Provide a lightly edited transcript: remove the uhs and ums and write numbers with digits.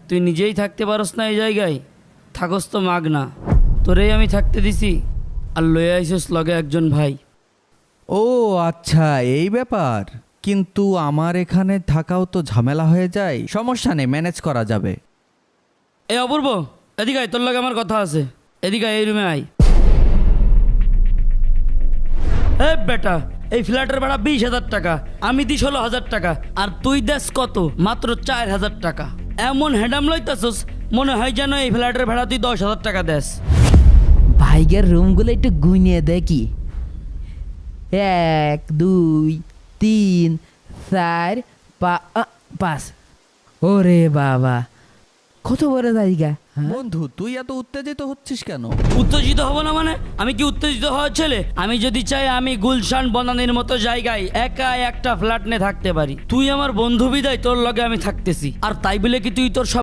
তুই নিজেই থাকতে পারস না এই জায়গায়, থাকস তো মাগ না, তোরেই আমি থাকতে দিছি। আর লয়ে আইসস লগে একজন ভাই। ও আচ্ছা, এই ব্যাপার। কিন্তু আমার এখানে থাকাও তো ঝামেলা হয়ে যায়। সমস্যা নেই, ম্যানেজ করা যাবে। এ অপূর্ব, এদিকে আয়, তোর লগে আমার কথা আছে। এদিকে আয়, এই রুমে আয়। এ বেটা, এই ফ্ল্যাটের ভাড়া 20,000 টাকা, আমি দিই 16,000 টাকা, আর তুই দেস কত? মাত্র 4,000 টাকা। এমন হ্যাডাম লইতাছস, মনে হয় যেন এই ফ্ল্যাটের ভাড়া তুই 10,000 টাকা দেস। ভাইগের রুমগুলো একটু গুনিয়ে দেখি। 1 2 3 4 5। ওরে বাবা, কত বড় জায়গা! বন্ধু, তুই এত উত্তেজিত হচ্ছিস কেন? উত্তেজিত হব না মানে? আমি কি উত্তেজিত হওয়ার ছেলে? আমি যদি চাই আমি গুলশান বনানীর মতো জায়গায় একা একটা ফ্ল্যাট নিয়ে থাকতে পারি। তুই আমার বন্ধু বিদায় তোর লগে আমি থাকতেছি, আর তাই বলে কি তুই তোর সব